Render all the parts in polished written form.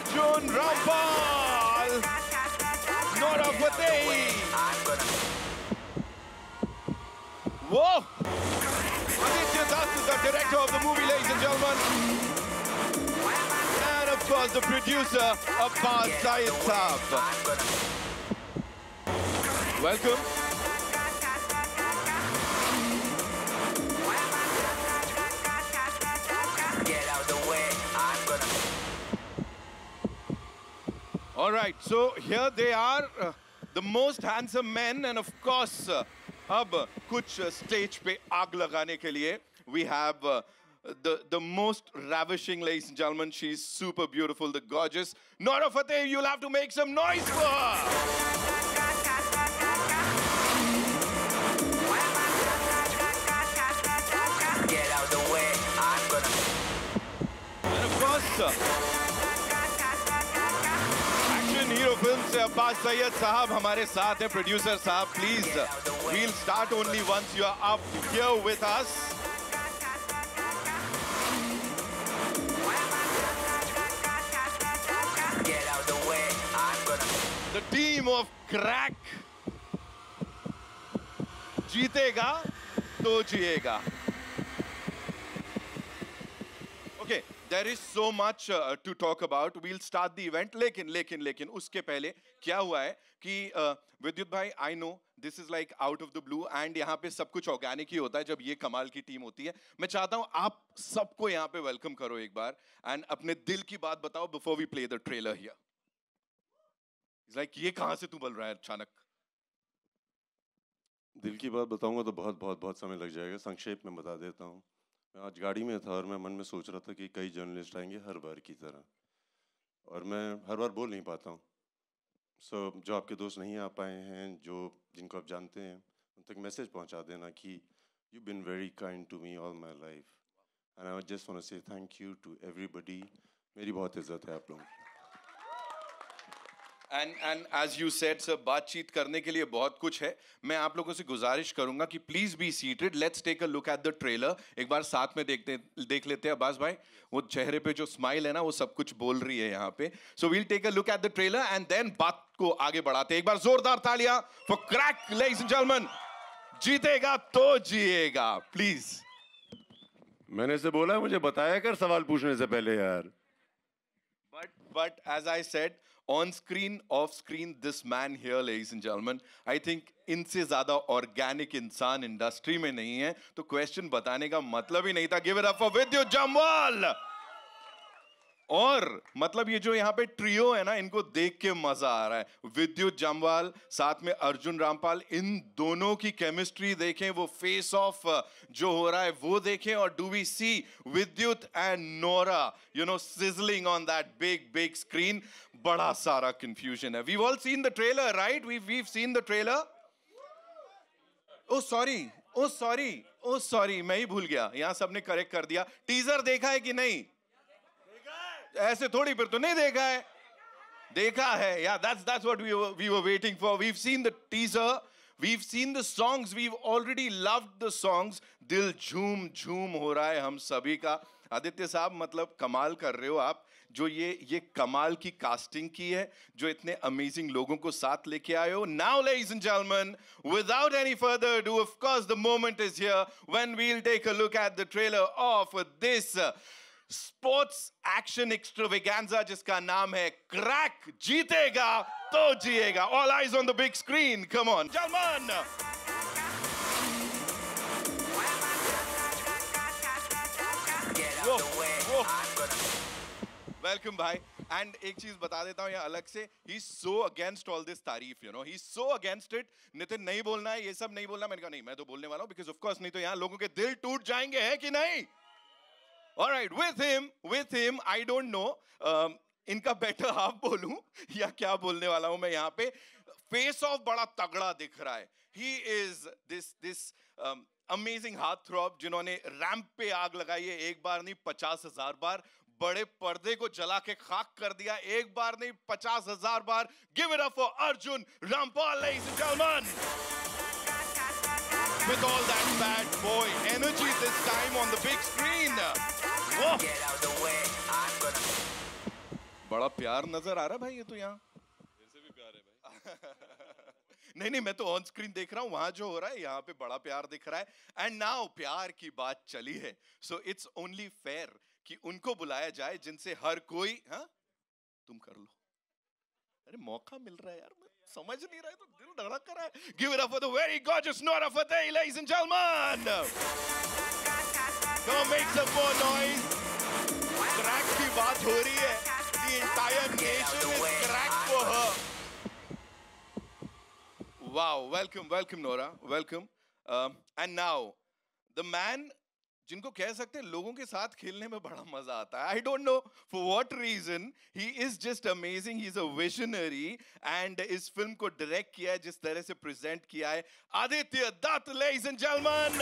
Arjun Rampal, Nora Fateh. Whoa! Aditya Das is the director of the movie, ladies and gentlemen. And of course, the producer, Abbas Syed Saab. Welcome. All right, so here they are, the most handsome men, and of course, अब कुछ stage पे आग लगाने के लिए we have the most ravishing, ladies and gentlemen. She's super beautiful, the gorgeous Nora Fateh. You'll have to make some noise for her. Get out the way, I'm gonna. And of course, hero film से अब्बास सैयद साहब हमारे साथ हैं. Producer साहब, please, we'll start only once you are up here with us. Get out the way, I'm gonna. The team of Crack. जीतेगा तो जिएगा. Okay, there is so much to talk about. We'll start the event. लेकिन उसके पहले क्या हुआ है कि विद्युत भाई, I know this is like out of the blue and यहाँ पे सब कुछ ऑर्गेनिक ही होता है जब ये कमाल की टीम होती है. मैं चाहता हूँ आप सबको यहाँ पे वेलकम करो एक बार and अपने दिल की बात बताओ before we play the trailer here. It's like ये कहाँ से तू बोल रहा है अचानक? दिल की बात बताऊंगा तो बहुत समय लग जाएगा. संक्षेप में बता देता हूँ. मैं आज गाड़ी में था और मैं मन में सोच रहा था कि कई जर्नलिस्ट आएंगे हर बार की तरह और मैं हर बार बोल नहीं पाता हूँ. जो आपके दोस्त नहीं आ पाए हैं, जिनको आप जानते हैं, उन तक मैसेज पहुँचा देना कि you been very kind to me all my life and I just want to say thank you to everybody. मेरी बहुत इज्जत है आप लोगों की. And as you said, sir, बातचीत करने के लिए बहुत कुछ है. मैं आप लोगों से गुजारिश करूंगा कि please be seated. Let's take a look at the trailer. एक बार साथ में देख लेते हैं. अब्बास भाई, वो चेहरे पे जो स्माइल है ना, वो सब कुछ बोल रही है यहाँ पे. So we'll take a look at the trailer and then बात को आगे बढ़ाते हैं. एक बार जोरदार तालियां for Crack, ladies and gentleman. जीतेगा तो जिएगा. प्लीज. मैंने से बोला मुझे बताया कर सवाल पूछने से पहले यार. But as I said, on screen, off screen, this man here, ladies and gentlemen, I think इनसे ज़्यादा organic इंसान इंडस्ट्री में नहीं है, तो क्वेश्चन बताने का मतलब ही नहीं था. Give it up for विद्युत जम्वाल. और मतलब ये जो यहाँ पे ट्रियो है ना, इनको देख के मजा आ रहा है. विद्युत जम्वाल साथ में अर्जुन रामपाल, इन दोनों की केमिस्ट्री देखें, वो फेस ऑफ जो हो रहा है वो देखें. और डू वी सी विद्युत and Nora, you know, sizzling on that big screen. बड़ा सारा confusion है. We've all seen the trailer, right? We've seen the trailer. Oh sorry, मैं ही भूल गया. यहाँ सबने करेक्ट कर दिया. टीजर देखा है कि नहीं? ऐसे थोड़ी, फिर तो नहीं देखा है. देखा है. Yeah, that's what we were waiting for. We've seen the teaser. We've seen the songs. We've already loved the songs. दिल झूम हो रहा है हम सभी का. आदित्य साहब, मतलब कमाल कर रहे हो आप. जो ये कमाल की कास्टिंग की है, जो इतने अमेजिंग लोगों को साथ लेके आए हो. Now, ladies and gentlemen, without any further ado, of course, the moment is here when we'll take a look at the trailer of this sports action extravaganza जिसका नाम है क्रैक. जीतेगा तो जिएगा. All eyes on the big screen. Come on German. Welcome भाई. And एक चीज बता देता हूँ यहाँ अलग से, he is so against all this तारीफ, you know, he is so against it. Nitin, नहीं बोलना है, ये सब नहीं बोलना. मैंने कहा नहीं, मैं तो बोलने वाला हूँ, बिकॉज ऑफ कोर्स नहीं तो यहाँ लोगों के दिल टूट जाएंगे, है कि नहीं? All right, with him, I don't know. इनका बेटर हाफ बोलूं या क्या बोलने वाला हूं मैं यहाँ पे. फेस ऑफ बड़ा तगड़ा दिख रहा है. He is this amazing heartthrob जिन्होंने रैंप पे आग लगाई है. एक बार नहीं, 50,000 बार. बड़े पर्दे को जला के खाक कर दिया. एक बार नहीं, 50,000 बार. Give it up for Arjun Rampal, ladies and gentlemen. With all that bad boy energy this time on the big screen. बड़ा बड़ा प्यार नजर आ रहा है भाई, ये तो यहाँ मेरे से भी प्यार है भाई। नहीं नहीं, मैं तो ऑन स्क्रीन देख रहा हूँ, वहां जो हो रहा है यहाँ पे बड़ा प्यार दिख रहा है। एंड नाउ प्यार की बात चली है, सो इट्स ओनली फेयर कि उनको बुलाया जाए जिनसे हर कोई, हाँ तुम कर लो। अरे मौका मिल रहा है यार, मैं समझ नहीं रहा है तो दिल धड़क रहा है। Give it up for the very gorgeous Nora Fateh, ladies and gentlemen. Come on, make some more noise. Crack की बात हो रही है, the entire nation is crack for her. Wow, welcome Nora, welcome. And now the man जिनको कह सकते हैं लोगों के साथ खेलने में बड़ा मजा आता है. I don't know for what reason, he is just amazing. He's a visionary and इस फिल्म को डायरेक्ट किया है, जिस तरह से प्रेजेंट किया है, Aditya Dutt, ladies and gentlemen.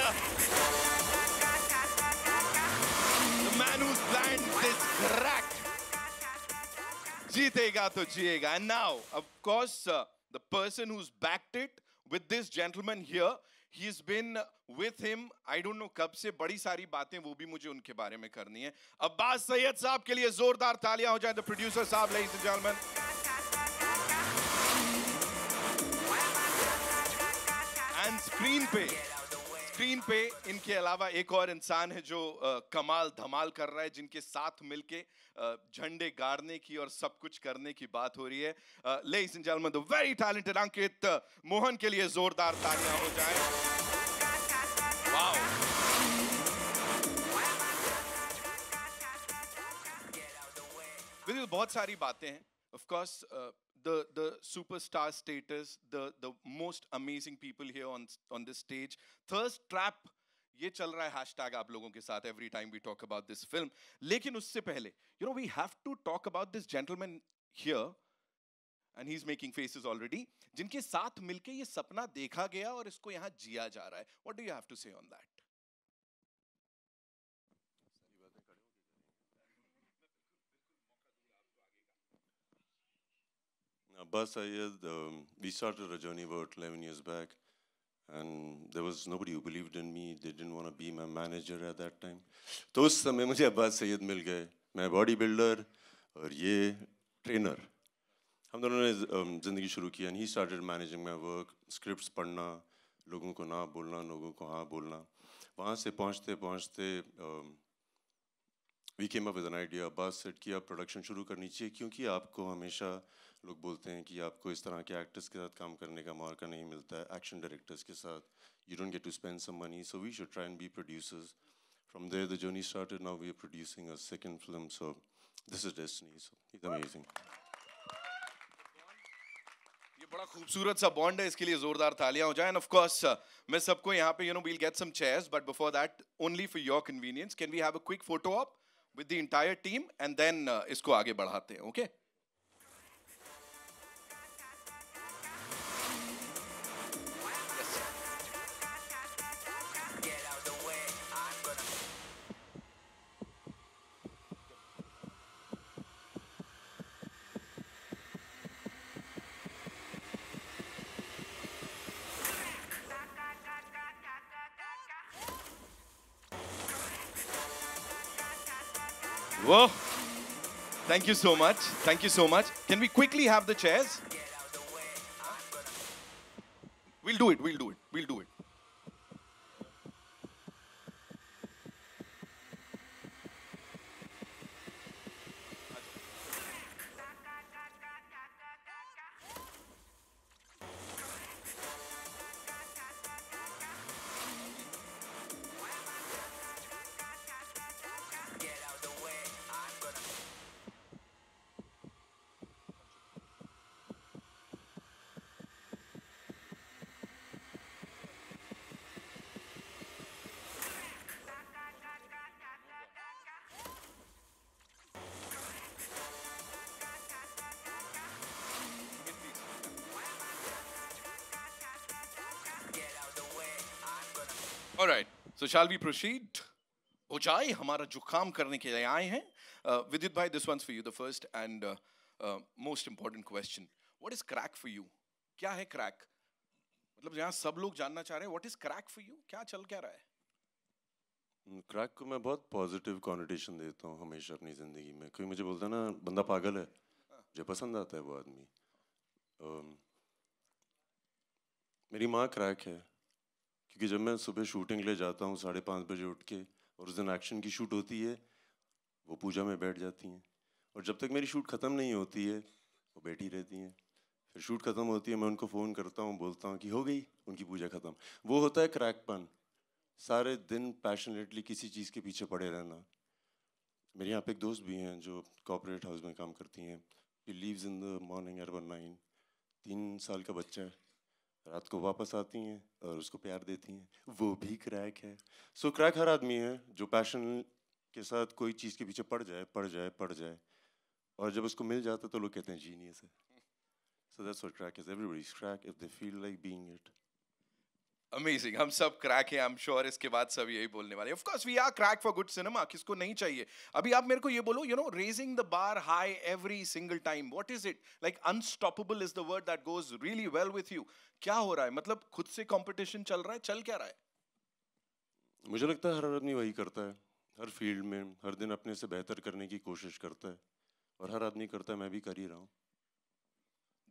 The man who's planned this crack. जीतेगा तो जिएगा. And now, of course, the person who's backed it with this gentleman here, he's been with him, I don't know कब से. बड़ी सारी बातें वो भी मुझे उनके बारे में करनी है. अब्बास सैयद साहब के लिए जोरदार तालियां हो जाए. The producer साहब, ladies and gentlemen. And screen पे इनके अलावा एक और इंसान है जो कमाल धमाल कर रहा है, जिनके साथ मिलके झंडे गाड़ने की और सब कुछ करने की बात हो रही है. Ladies and gentlemen, the very talented अंकित मोहन के लिए जोरदार तालियां हो जाए. Wow. देखिए बहुत सारी बातें हैं. Of course, the superstar status, the most amazing people here on this stage. Thirst trap, ये चल रहा है hashtag आप लोगों के साथ every time we talk about this film. लेकिन उससे पहले, we have to talk about this gentleman here, and he's making faces already, जिनके साथ मिलके ये सपना देखा गया और इसको यहाँ जिया जा रहा है. What do you have to say on that? Abbas Syed, we started a journey about 11 years back, and there was nobody who believed in me. They didn't want to be my manager at that time. तो उस समय मुझे अब्बास सैयद मिल गए. मैं body builder और ये trainer. हम दोनों ने ज़िंदगी शुरू की. And he started managing my work, scripts पढ़ना, लोगों को ना बोलना, लोगों को हाँ बोलना. वहाँ से पहुँचते पहुँचते we came up with an idea. Abbas set कि आप प्रोडक्शन शुरू करनी चाहिए, क्योंकि आपको हमेशा लोग बोलते हैं कि आपको इस तरह के एक्टर्स के साथ काम करने का मौका नहीं मिलता है, एक्शन डायरेक्टर्स के साथ. You don't get to spend some money, so we should try and be producers. From there, the journey started. Now we are producing a second film, so this is destiny. So it's amazing. ये बड़ा खूबसूरत सा bond है, इसके लिए जोरदार तालियां हो जाएं. And of course, मैं सबको यहाँ पे we'll get some chairs, but before that, only for your convenience, can we have a quick photo op with the entire team, and then इसको आगे बढ़ाते हैं, okay? Whoa. Thank you so much. Thank you so much. Can we quickly have the chairs? We'll do it. We'll do it. We'll do it. All right. So shall we proceed? Ujai, हमारा जुकाम करने के लिए आए हैं. Vidit bhai, this one's for you. The first and most important question. What is crack for you? क्या है crack? मतलब यहाँ सब लोग जानना चाह रहे हैं. What is crack for you? क्या चल क्या रहा है? क्रैक को मैं बहुत पॉजिटिव कॉनोटेशन देता हूँ हमेशा अपनी ज़िंदगी में. कोई मुझे बोलता है ना बंदा पागल है, मुझे पसंद आता है वो आदमी। मेरी माँ क्रैक है, क्योंकि जब मैं सुबह शूटिंग ले जाता हूँ 5:30 बजे उठ के, और उस दिन एक्शन की शूट होती है, वो पूजा में बैठ जाती हैं, और जब तक मेरी शूट ख़त्म नहीं होती है वो बैठी रहती हैं। फिर शूट ख़त्म होती है, मैं उनको फ़ोन करता हूँ, बोलता हूँ कि हो गई उनकी पूजा ख़त्म। वो होता है क्रैकपन, सारे दिन पैशनेटली किसी चीज़ के पीछे पड़े रहना। मेरे यहाँ पे एक दोस्त भी हैं जो कॉर्पोरेट हाउस में काम करती हैं। She leaves in the morning around 9, 3 साल का बच्चा है, रात को वापस आती हैं और उसको प्यार देती हैं, वो भी क्रैक है। सो क्रैक हर आदमी है जो पैशन के साथ कोई चीज़ के पीछे पड़ जाए, और जब उसको मिल जाता है तो लोग कहते हैं जीनियस है। So that's what crack is. Everybody's crack if they feel like being it. Amazing, हम सब क्रैक हैं, आई एम श्योर इसके बाद सब यही बोलने वाले। Of course we are Crack for good cinema, किसको नहीं चाहिए। अभी आप मेरे को ये बोलो, you know, raising the bar high every single time, what is it like? Unstoppable is the word that goes really well with you. क्या हो रहा है, मतलब खुद से कंपटीशन चल रहा है, चल क्या रहा है? मुझे लगता है हर आदमी वही करता है, हर फील्ड में हर दिन अपने से बेहतर करने की कोशिश करता है, और हर आदमी करता है, मैं भी कर ही रहा हूँ।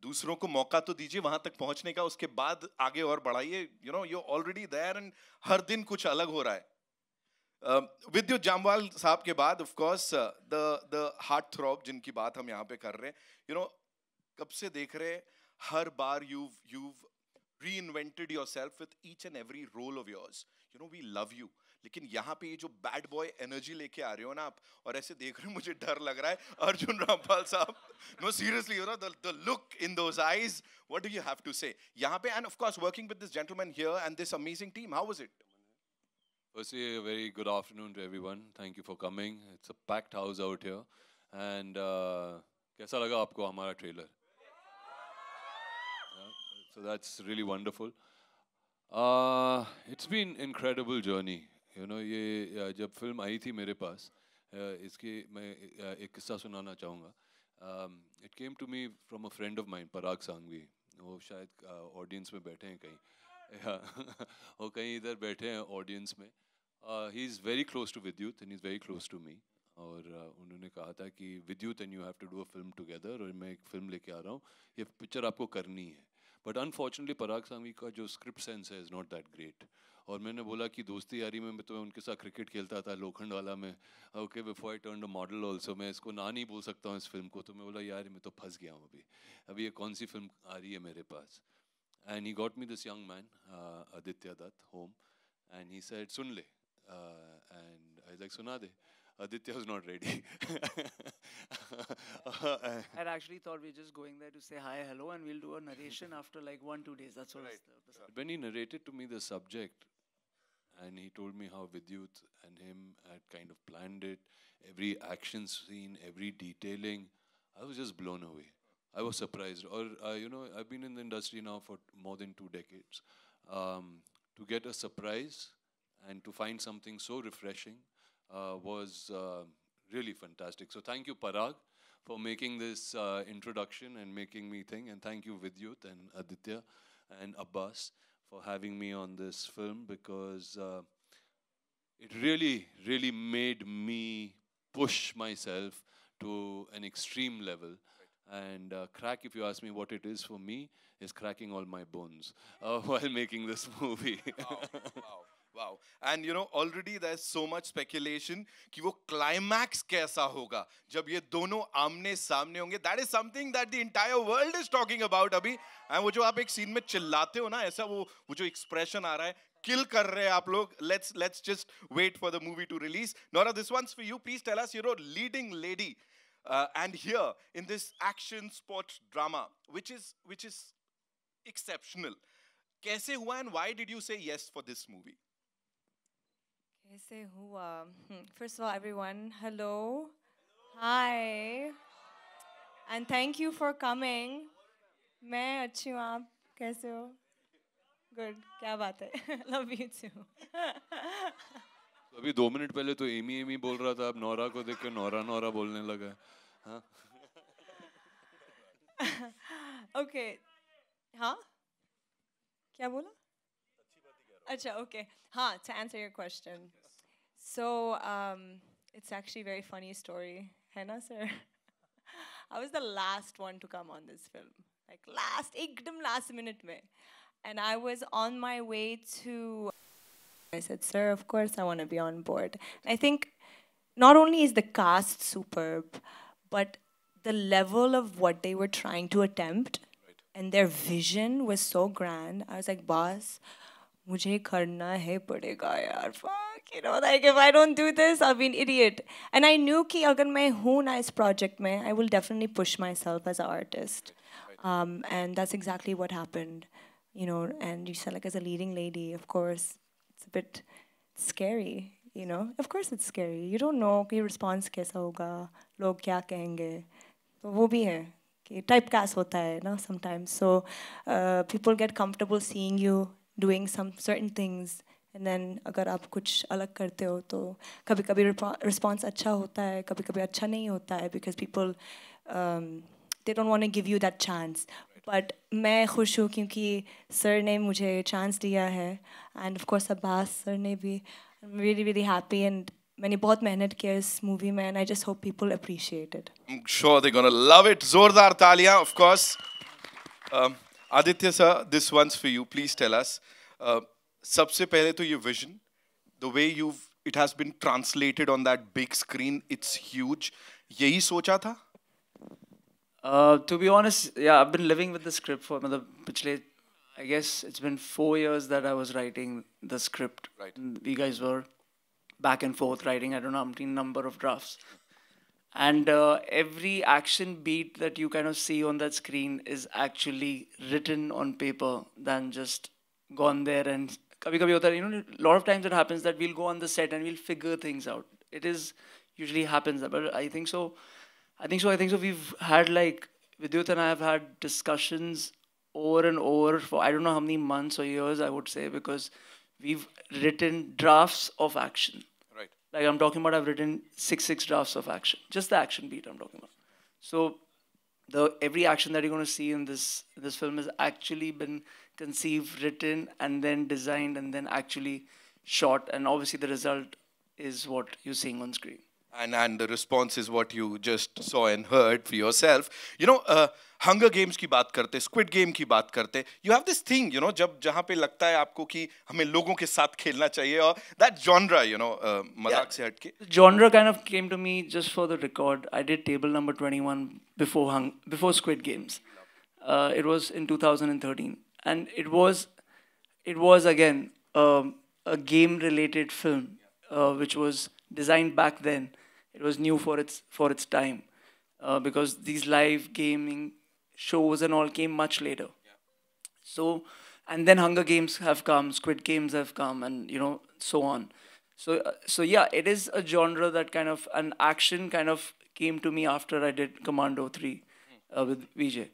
दूसरों को मौका तो दीजिए वहां तक पहुंचने का, उसके बाद आगे और बढ़ाइए। You know, you already there and हर दिन कुछ अलग हो रहा है। विद्युत जामवाल साहब के बाद of course the heart throb जिनकी बात हम यहाँ पे कर रहे हैं, यू नो, कब से देख रहे हैं, हर बार you've reinvented yourself with each and every role of yours. You know, we love you. लेकिन यहाँ पे ये जो बैड बॉय एनर्जी लेके आ रहे हो ना आप, और ऐसे देख रहे हो, मुझे डर लग रहा है। अर्जुन रामपाल साहब, no seriously, you know, the look in those eyes, what do you have to say यहाँ पे? And of course working with this gentleman here and this amazing team, how was it? Firstly, a very good afternoon to everyone. Thank you for coming. It's a packed house out here. And कैसा लगा आपको हमारा trailer? So that's really wonderful. It's been incredible journey. You know, ये जब film आई थी मेरे पास, इसकी मैं एक किस्सा सुनाना चाहूँगा. It came to me from a friend of mine, Parag Sanghvi. वो शायद ऑडियंस में बैठे हैं कहीं. वो कहीं इधर बैठे हैं ऑडियंस में. He is very close to Vidyut and he's very close to me. और उन्होंने कहा था कि Vidyut and you have to do a film together, और मैं एक फिल्म लेके आ रहा हूँ, ये पिक्चर आपको करनी है. बट अनफॉर्चुनेटली पराग सांघवी का जो स्क्रिप्ट सेंस है इज़ नॉट दैट ग्रेट. और मैंने बोला कि दोस्ती यारी में मैं तो उनके साथ क्रिकेट खेलता था लोखंड वाला में, okay, before I turn a model also, मैं इसको ना नहीं बोल सकता हूँ इस फिल्म को. तो मैं बोला यार मैं तो फंस गया हूँ अभी ये कौन सी फिल्म आ रही है मेरे पास. And he got me this young man Aditya Dutt home, and he said सुन ले, एंड आई लाइक सुना दे. Aditya was not ready. I actually thought we were just going there to say hi, hello, and we'll do a narration after like 1-2 days. That's what Right. When he narrated to me the subject, and he told me how Vidyut and him had kind of planned it, every action scene, every detailing, I was just blown away. I was surprised. Or, you know, I've been in the industry now for more than 2 decades. To get a surprise and to find something so refreshing was really fantastic. So thank you, Parag, for making this introduction and making me think. And thank you, Vidyut and Aditya and Abbas, for having me on this film, because it really, really made me push myself to an extreme level. And crack, if you ask me what it is for me, is cracking all my bones while making this movie. Wow. Wow. And you know, already there's so much speculation कि वो climax कैसा होगा जब ये दोनों आमने सामने होंगे. That is something that the entire world is talking about अभी. And वो जो आप एक scene में चिल्लाते हो ना, ऐसा वो जो expression आ रहा है, kill कर रहे हैं आप लोग. Let's just wait for the movie to release. Nora, this one's for you. Please tell us, you're a leading lady, and here in this action sports drama, which is exceptional. कैसे हुआ, and why did you say yes for this movie? कैसे हुआ? First of all, everyone, hello. Hi. And thank you for coming. मैं अच्छी हूँ, आप कैसे हो? Good. क्या बात है? Love you too. अभी 2 मिनट पहले तो एमी बोल रहा था, अब नौरा को देख के नौरा बोलने लगा. हाँ? Okay. हाँ? क्या बोला? अच्छा, okay. हाँ, to answer your question. So, it's actually a very funny story. है ना, sir? I was the last one to come on this film. Like ekdam last minute mein. And I was on my way to, I said, sir, of course I want to be on board. And I think not only is the cast superb, but the level of what they were trying to attempt and their vision was so grand. I was like, boss, mujhe karna hai padega yaar. Fuck, you know, like if I don't do this, I'll be an idiot. And I knew ki agar main hoon na is project mein, I will definitely push myself as an artist. And that's exactly what happened. You know, and you said like as a leading lady, of course, it's a bit scary, you know. Of course it's scary. You don't know कि response कैसा होगा, लोग क्या कहेंगे. तो वो भी है कि typecast होता है ना sometimes. So people get comfortable seeing you doing some certain things, and then अगर आप कुछ अलग करते हो तो कभी-कभी response अच्छा होता है, कभी-कभी अच्छा नहीं होता है because people they don't want to give you that chance. But मैं खुश हूँ क्योंकि सर ने मुझे chance दिया है, and of course Abbas sir ने भी. I'm really really happy, and मैंने बहुत मेहनत किया इस movie में, and I just hope people appreciate it. I'm sure they're gonna love it. Zordar Talia, of course. Aditya sir, this one's for you. Please tell us. सबसे पहले तो ये vision, the way it has been translated on that big screen, it's huge. यही सोचा था? To be honest, yeah, I've been living with the script for I guess it's been 4 years that I was writing the script. Right. And we guys were back and forth writing, I don't know how many number of drafts. And every action beat that you kind of see on that screen is actually written on paper than just gone there. And kabhi kabhi hota hai, you know, a lot of times it happens that we'll go on the set and we'll figure things out. It is usually happens, but I think so. We've had like, Vidyut and I have had discussions over and over for I don't know how many months or years, I would say, because we've written drafts of action. Right. Like I'm talking about, I've written six drafts of action. Just the action beat I'm talking about. So every action that you're going to see in this film has actually been conceived, written, and then designed, and then actually shot. And obviously the result is what you're seeing on screen. And the response is what you just saw and heard for yourself. You know, Hunger Games की बात करते, Squid Game की बात करते. You have this thing, you know, जहाँ पे लगता है आपको कि हमें लोगों के साथ खेलना चाहिए, और that genre, you know, मजाक से हटके. Genre kind of came to me just for the record. I did table number 21 before Squid Games. It was in 2013, and it was again a game-related film, which was designed back then. It was new for its time, because these live gaming shows and all came much later. Yeah. So, and then Hunger Games have come, Squid Games have come, and you know, so on. So yeah, it is a genre that kind of, an action kind of came to me after I did Commando 3 with Vijay.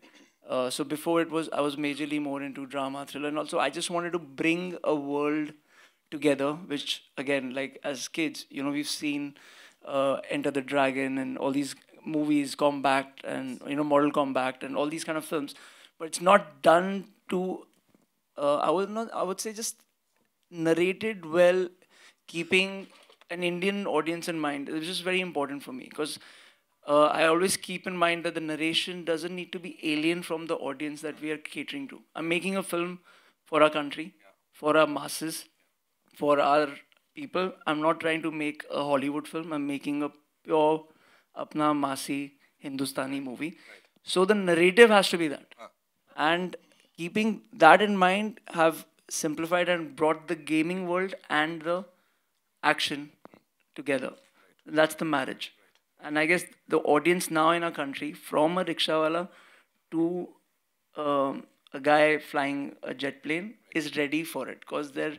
So before I was majorly more into drama, thriller, and also I just wanted to bring a world together, which again, like as kids, you know, we've seen Enter the Dragon and all these movies, Combat, and you know, Mortal Kombat, and all these kind of films, but it's not done to I would say just narrated well, keeping an Indian audience in mind, which is very important for me, because I always keep in mind that the narration doesn't need to be alien from the audience that we are catering to. I'm making a film for our country, for our masses, for our people. I'm not trying to make a Hollywood film. I'm making a pure, apna masi Hindustani movie. Right. So the narrative has to be that. And keeping that in mind, have simplified and brought the gaming world and the action together. Right. That's the marriage. Right. And I guess the audience now in our country, from a rickshawala to a guy flying a jet plane, is ready for it, because their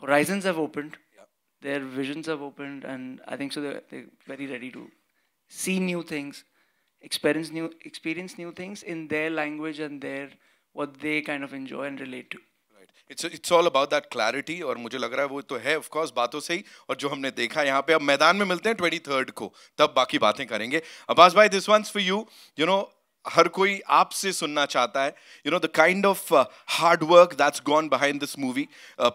horizons have opened. Their visions have opened, and I think so they're very ready to see new things, experience new things in their language and what they kind of enjoy and relate to. Right. It's all about that clarity, और मुझे लग रहा है वो तो है of course बातों से ही, और जो हमने देखा यहाँ पे. अब मैदान में मिलते हैं 23rd को, तब बाकी बातें करेंगे. अब्बास भाई, this one's for you. You know, हर कोई आपसे सुनना चाहता है, you know, the kind of hard work that's gone behind this movie,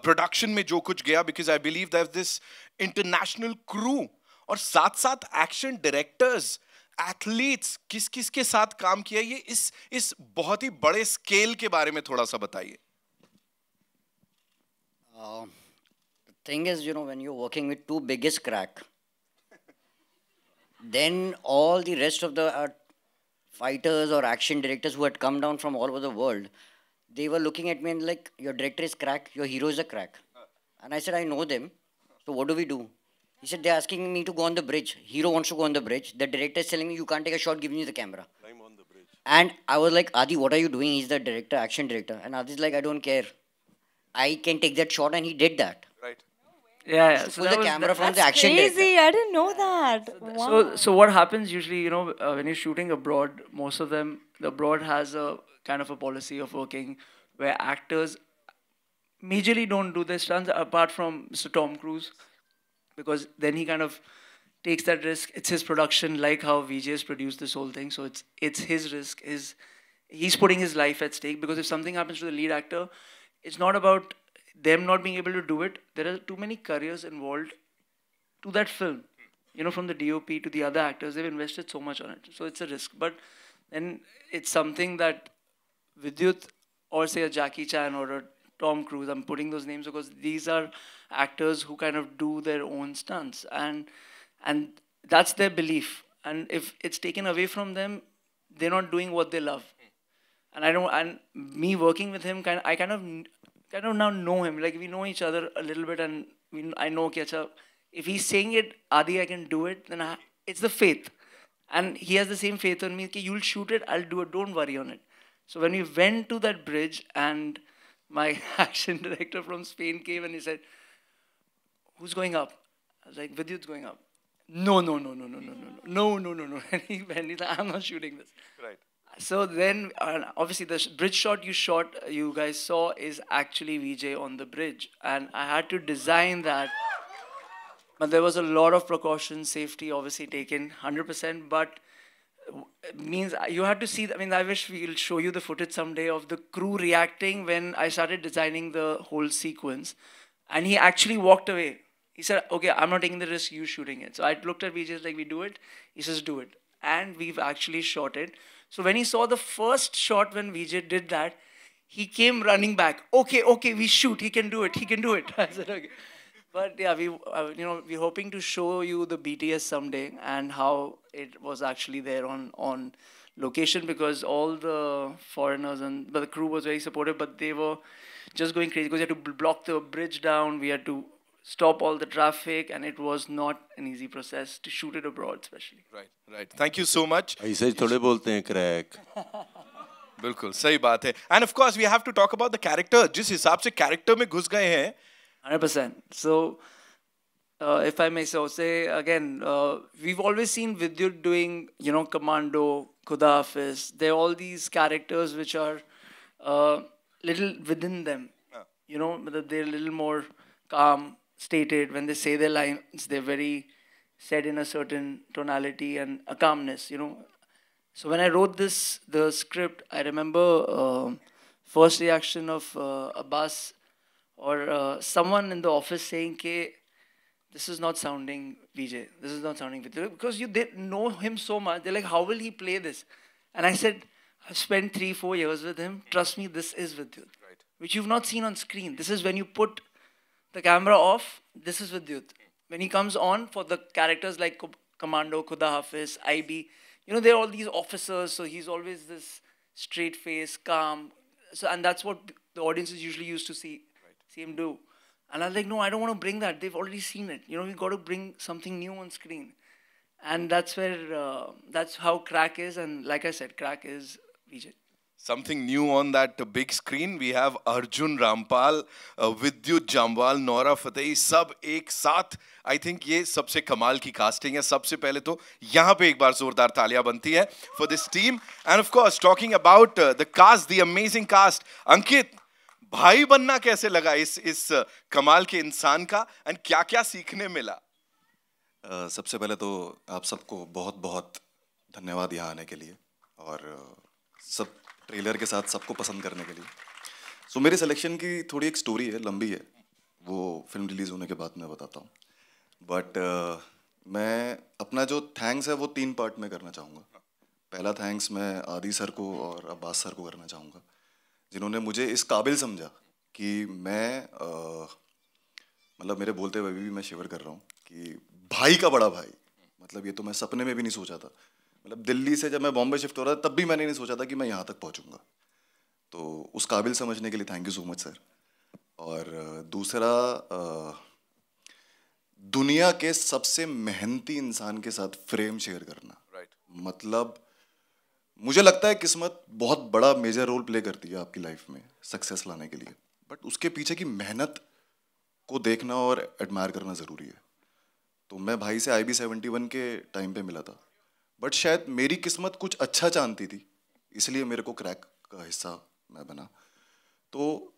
production में जो कुछ गया, because I believe there's this international crew, और साथ साथ action directors एथलीट्स किस किस के साथ काम किया, ये इस बहुत ही बड़े स्केल के बारे में थोड़ा सा बताइए. The thing is, when you're working with two biggest crack, then all the rest of the fighters or action directors who had come down from all over the world, they were looking at me and like, your director is crack, your hero is a crack. And I said, I know them. So what do we do? He said, they're asking me to go on the bridge. Hero wants to go on the bridge. The director is telling me, you can't take a shot, give me the camera. Climb on the bridge. And I was like, Adi, what are you doing? He's the director, action director. And Adi's like, I don't care. I can take that shot, and he did that. Right. Yeah. Pull the camera from That's the action crazy. director. I didn't know that. Wow. So what happens usually, when you're shooting abroad, most of them, the abroad has a kind of a policy of working where actors majorly don't do their stunts apart from Mr. Tom Cruise, because then he kind of takes that risk. It's his production, like how VJ's produced this whole thing. So it's his risk. He's putting his life at stake, because if something happens to the lead actor, it's not about them not being able to do it. There are too many careers involved to that film. From the DOP to the other actors, they've invested so much on it. So it's a risk. But then it's something that Vidyut, or say a Jackie Chan or a Tom Cruise, I'm putting those names because these are actors who kind of do their own stunts. And that's their belief. And if it's taken away from them, they're not doing what they love. And me working with him, I kind of now know him. Like, we know each other a little bit, and I know, okay, if he's saying it, Adi, I can do it, then it's the faith. And he has the same faith on me, okay, you'll shoot it, I'll do it, don't worry on it. So when we went to that bridge, and my action director from Spain came and he said, who's going up? I was like, Vidyut's going up. No. And he's like, I'm not shooting this. Right. So then, obviously, the bridge shot you guys saw, is actually VJ on the bridge. And I had to design that. But there was a lot of precautions, safety obviously taken, 100%. But it means you had to see, I wish we'll show you the footage someday of the crew reacting when I started designing the whole sequence. And he actually walked away. He said, okay, I'm not taking the risk, you shooting it. So I looked at VJ, like, we do it? He says, do it. And we've actually shot it. So when he saw the first shot when VJ did that, he came running back. Okay, we shoot. He can do it. I said, okay. But yeah, we're hoping to show you the BTS someday and how it was actually there on location, because all the foreigners but the crew was very supportive, but they were just going crazy because we had to block the bridge down. We had to stop all the traffic, and it was not an easy process to shoot it abroad, especially. Right. Thank you so much. ऐसे ही थोड़े बोलते हैं crack. बिल्कुल सही बात है. And of course we have to talk about the character. जिस हिसाब से character में घुस गए हैं. 100%. So, if I may so say again, we've always seen Vidyut doing, Commando, Khuda Hafiz. There are all these characters which are little within them. They're a little more calm, stated. When they say their lines, they're very said in a certain tonality and a calmness, So when I wrote the script, I remember first reaction of Abbas or someone in the office saying, this is not sounding VJ, this is not sounding Vidyut, because they know him so much. They're like, how will he play this? And I said, I've spent 3-4 years with him. Trust me, this is Vidyut, which you've not seen on screen. This is when you put the camera off, this is Vidyut. When he comes on for the characters like Commando, Khuda Hafiz, IB, they're all these officers, so he's always this straight face, calm. So, and that's what the audiences usually used to see him do. And I was like, no, I don't want to bring that. They've already seen it. We've got to bring something new on screen. And that's that's how Crack is. And like I said, Crack is VJ. Something new on that big screen. We have Arjun Rampal, Vidyut Jamwal, Nora Fateh, सब एक साथ. I think ये सबसे कमाल की casting है. सबसे पहले तो यहाँ पे एक बार जोरदार तालियां बनती है for this team. And of course, talking about the cast, the amazing cast. Ankit, भाई बनना कैसे लगा इस कमाल के इंसान का, and क्या-क्या सीखने मिला? सबसे पहले तो आप सबको बहुत धन्यवाद यहाँ आने के लिए और सब ट्रेलर के साथ सबको पसंद करने के लिए. सो मेरे सिलेक्शन की थोड़ी एक स्टोरी है, लंबी है, वो फिल्म रिलीज़ होने के बाद मैं बताता हूँ. बट मैं अपना जो थैंक्स है वो 3 पार्ट में करना चाहूँगा। पहला थैंक्स मैं आदि सर को और अब्बास सर को करना चाहूँगा, जिन्होंने मुझे इस काबिल समझा कि मैं मतलब मेरे बोलते हुए भी मैं शिवर कर रहा हूँ कि भाई का बड़ा भाई, मतलब ये तो मैं सपने में भी नहीं सोचा था। मतलब दिल्ली से जब मैं बॉम्बे शिफ्ट हो रहा था तब भी मैंने नहीं सोचा था कि मैं यहाँ तक पहुँचूँगा। तो उस काबिल समझने के लिए thank you so much sir. और दूसरा, दुनिया के सबसे मेहनती इंसान के साथ फ्रेम शेयर करना, मतलब मुझे लगता है किस्मत बहुत बड़ा मेजर रोल प्ले करती है आपकी लाइफ में सक्सेस लाने के लिए, बट उसके पीछे की मेहनत को देखना और एडमायर करना ज़रूरी है। तो मैं भाई से IB71 के टाइम पे मिला था, बट शायद मेरी किस्मत कुछ अच्छा चाहती थी, इसलिए मेरे को क्रैक का हिस्सा मैं बना। तो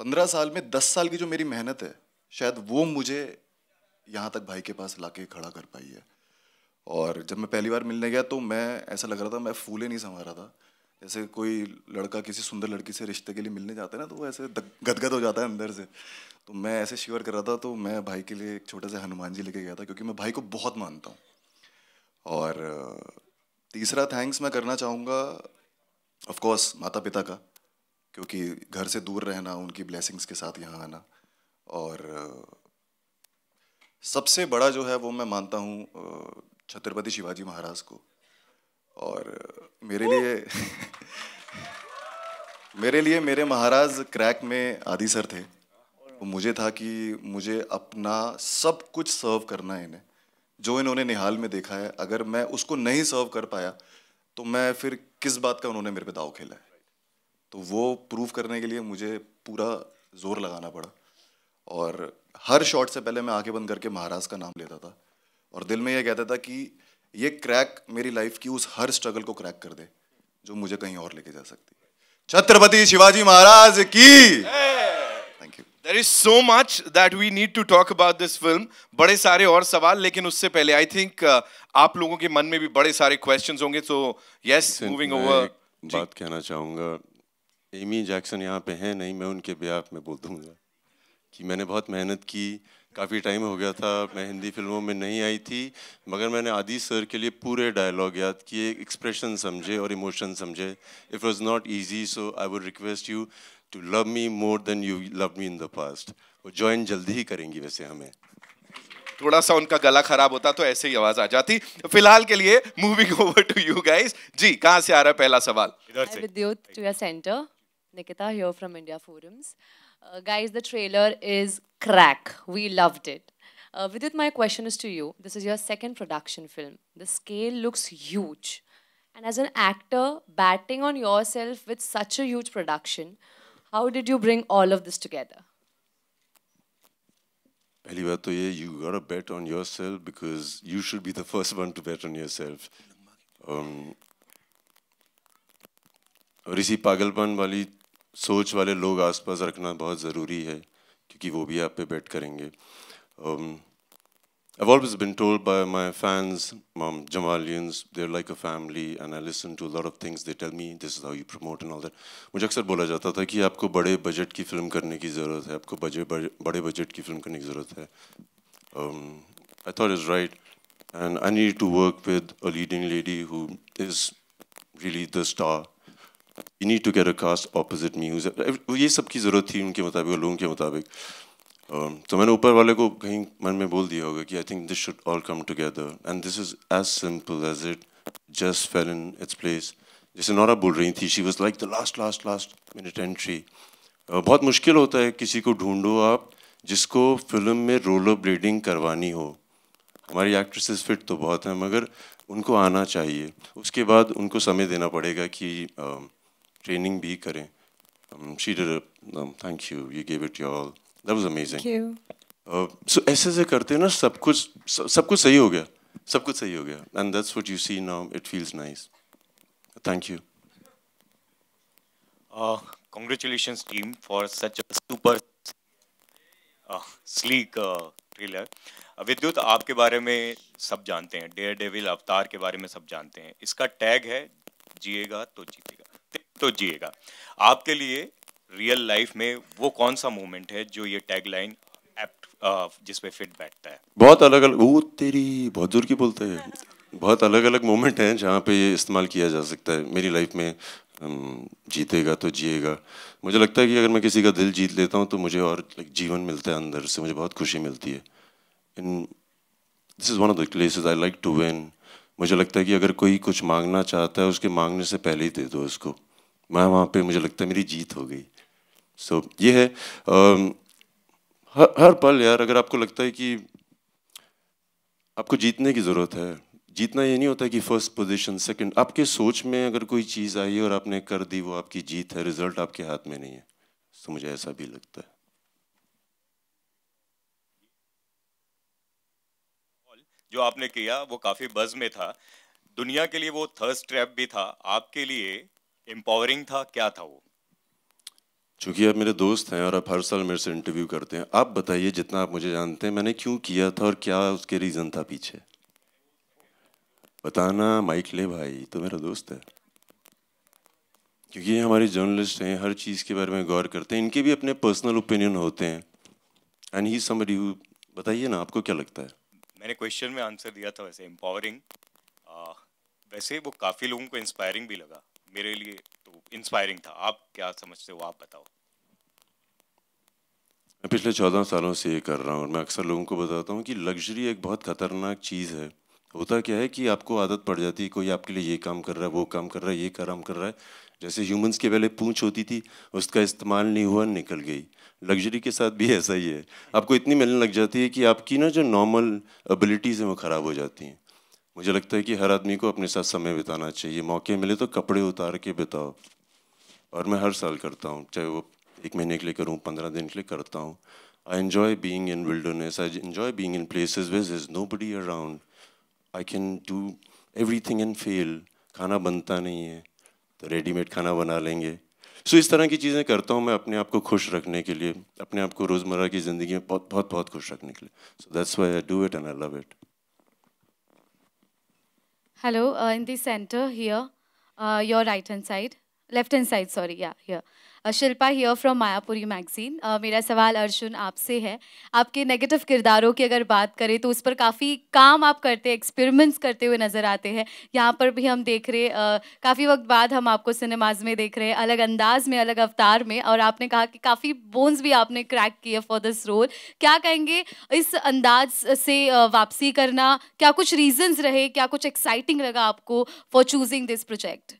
15 साल में 10 साल की जो मेरी मेहनत है, शायद वो मुझे यहाँ तक भाई के पास लाके खड़ा कर पाई है। और जब मैं पहली बार मिलने गया तो मैं ऐसा लग रहा था मैं फूले नहीं समा रहा था। जैसे कोई लड़का किसी सुंदर लड़की से रिश्ते के लिए मिलने जाता है ना, तो वो ऐसे गदगद हो जाता है अंदर से। तो मैं ऐसे शिवर कर रहा था। तो मैं भाई के लिए एक छोटे से हनुमान जी लेके गया था, क्योंकि मैं भाई को बहुत मानता हूँ। और तीसरा थैंक्स मैं करना चाहूँगा ऑफ कोर्स माता पिता का, क्योंकि घर से दूर रहना, उनकी ब्लेसिंग्स के साथ यहाँ आना। और सबसे बड़ा जो है वो मैं मानता हूँ छत्रपति शिवाजी महाराज को। और मेरे लिए मेरे महाराज क्रैक में आदि सर थे। तो मुझे था कि मुझे अपना सब कुछ सर्व करना है इन्हें, जो इन्होंने निहाल में देखा है। अगर मैं उसको नहीं सर्व कर पाया तो मैं फिर किस बात का उन्होंने मेरे पे दाव खेला है। तो वो प्रूव करने के लिए मुझे पूरा जोर लगाना पड़ा। और हर शॉट से पहले मैं आंखें बंद करके महाराज का नाम लेता था और दिल में ये कहता था कि ये क्रैक मेरी लाइफ की उस हर स्ट्रगल को क्रैक कर दे जो मुझे कहीं और लेके जा सकती है। छत्रपति शिवाजी महाराज की। Thank you. There is so much that we need to talk about this film. बड़े सारे और सवाल, लेकिन उससे पहले I think आप लोगों के मन में भी बड़े सारे questions होंगे। So yes, moving over. एक बात कहना चाहूँगा, एमी जैक्सन यहाँ पे हैं नहीं, मैं उनके बिहाफ में बोल दूँगा कि मैंने बहुत मेहनत की। काफ़ी टाइम हो गया था, मैं हिंदी फिल्मों में नहीं आई थी, मगर मैंने आदि सर के लिए पूरे डायलॉग याद किए, एक्सप्रेशन समझे और इमोशन समझे। It was not easy, so I would request you to love me more than you love me in the past. वो ज्वाइन जल्दी ही करेंगी वैसे हमें। थोड़ा सा उनका गला खराब होता तो ऐसे ही आवाज आ जाती। फिलहाल के लिए moving over to you guys. जी, कहाँ से आ रहा है पहला सवाल? इधर से। Vidyut to your center. Nikita here from India Forums. Guys, the trailer is crack. We loved it. Vidyut, my question is to you. This is your second production film. The scale looks huge. And as an actor, batting on yourself with such a huge production, how did you bring all of this together? पहली बात तो ये, you gotta bet on yourself because you should be the first one to bet on yourself. और इसी पागलपन वाली सोच वाले लोग आसपास रखना बहुत ज़रूरी है, क्योंकि वो भी आप पे बेट करेंगे। I've always been told by my fans, Jamalians, they're like a family, and I listen to a lot of things they tell me, this is how you promote and all that. मुझे अक्सर बोला जाता था कि आपको बड़े budget की film करने की ज़रूरत है, आपको बड़े बजट की फिल्म करने की ज़रूरत है। I thought it's right, and I needed to work with a leading lady who is really the star. You need to get a cast opposite me. ये सब की ज़रूरत थी उनके मुताबिक, लोगों के मुताबिक। तो मैंने ऊपर वाले को कहीं मन में बोल दिया होगा कि I think this should all come together, and this is as simple as it just fell in its place. जैसे नौरा बोल रही थी, she was like the last minute entry. बहुत मुश्किल होता है किसी को ढूंढो आप जिसको फिल्म में रोलर ब्लेडिंग करवानी हो। हमारी एक्ट्रेसेस फिट तो बहुत हैं, मगर उनको आना चाहिए। उसके बाद उनको समय देना पड़ेगा कि ट्रेनिंग भी करें। She did it. Thank you. You gave it your all. That was amazing. Thank you. So ऐसे करते हैं ना, सब कुछ सही हो गया, सब कुछ सही हो गया, and that's what you see now. It feels nice. Thank you. Congratulations team for such a super sleek trailer. विद्युत, आपके बारे में सब जानते हैं, डेयर डेविल अवतार के बारे में सब जानते हैं। इसका टैग है जिएगा तो जीतेगा तो जिएगा। आपके लिए रियल लाइफ में वो कौन सा मोमेंट है जो ये टैग लाइन एप्ट जिस पे फिट बैठता है? बहुत अलग अलग, वो तेरी बहुत जोर की बोलते हैं, बहुत अलग अलग मोमेंट हैं जहाँ पे ये इस्तेमाल किया जा सकता है मेरी लाइफ में। जीतेगा तो जिएगा, मुझे लगता है कि अगर मैं किसी का दिल जीत लेता हूँ तो मुझे और जीवन मिलता है अंदर से, मुझे बहुत खुशी मिलती है। In this is one of the places I like to win. मुझे लगता है कि अगर कोई कुछ मांगना चाहता है उसके मांगने से पहले ही दे दो उसको, मैं वहाँ पे मुझे लगता है मेरी जीत हो गई। सो ये है हर पल यार, अगर आपको लगता है कि आपको जीतने की ज़रूरत है, जीतना ये नहीं होता कि फर्स्ट पोजीशन सेकंड, आपके सोच में अगर कोई चीज़ आई और आपने कर दी वो आपकी जीत है, रिजल्ट आपके हाथ में नहीं है। तो मुझे ऐसा भी लगता है। जो आपने किया वो काफी बज़ में था, दुनिया के लिए वो थर्स्ट ट्रैप भी था, आपके लिए एम्पावरिंग था, क्या था वो? चूंकि आप मेरे दोस्त हैं और आप हर साल मेरे से इंटरव्यू करते हैं, आप बताइए जितना आप मुझे जानते हैं मैंने क्यों किया था और क्या उसके रीज़न था पीछे, बताना। माइक ले भाई, तो मेरा दोस्त है, क्योंकि ये हमारे जर्नलिस्ट हैं, हर चीज़ के बारे में गौर करते हैं, इनके भी अपने पर्सनल ओपिनियन होते हैं। एंड ही समबडी हु, बताइए ना आपको क्या लगता है। मैंने क्वेश्चन में आंसर दिया था वैसे एम्पावरिंग, वैसे वो काफी लोगों को इंस्पायरिंग भी लगा, मेरे लिए तो इंस्पायरिंग था। आप क्या समझते हो, आप बताओ। मैं पिछले 14 सालों से ये कर रहा हूँ और मैं अक्सर लोगों को बताता हूँ कि लग्जरी एक बहुत ख़तरनाक चीज़ है। होता क्या है कि आपको आदत पड़ जाती है, कोई आपके लिए ये काम कर रहा है, वो काम कर रहा है, ये काम कर रहा है। जैसे ह्यूमंस के पहले पूंछ होती थी, उसका इस्तेमाल नहीं हुआ, निकल गई। लग्जरी के साथ भी ऐसा ही है, आपको इतनी मिलने लग जाती है कि आपकी ना जो नॉर्मल एबिलिटीज़ हैं वो ख़राब हो जाती हैं। मुझे लगता है कि हर आदमी को अपने साथ समय बिताना चाहिए, मौके मिले तो कपड़े उतार के बिताओ। और मैं हर साल करता हूँ, चाहे वो 1 महीने के लिए करूँ, 15 दिन के लिए करता हूँ। I enjoy being in wilderness. I enjoy being in places where there's nobody around. I can do everything and fail. खाना बनता नहीं है तो रेडीमेड खाना बना लेंगे। सो इस तरह की चीज़ें करता हूँ मैं अपने आप को खुश रखने के लिए, अपने आप को रोज़मर्रा की ज़िंदगी में बहुत बहुत बहुत खुश रखने के लिए। So that's why I do it and I love it. Hello, in the center here, your right hand side, left hand side, sorry, yeah, here. Shilpa here from Mayapuri magazine. मेरा सवाल अर्जुन आपसे है, आपके नेगेटिव किरदारों की अगर बात करें तो उस पर काफ़ी काम आप करते हैं, एक्सपेरिमेंट्स करते हुए नज़र आते हैं। यहाँ पर भी हम देख रहे काफ़ी वक्त बाद हम आपको सिनेमाज में देख रहे हैं, अलग अंदाज में, अलग अवतार में, और आपने कहा कि काफ़ी बोन्स भी आपने क्रैक किए फॉर दिस रोल। क्या कहेंगे इस अंदाज से वापसी करना, क्या कुछ रीजंस रहे, क्या कुछ एक्साइटिंग लगा आपको for choosing this project?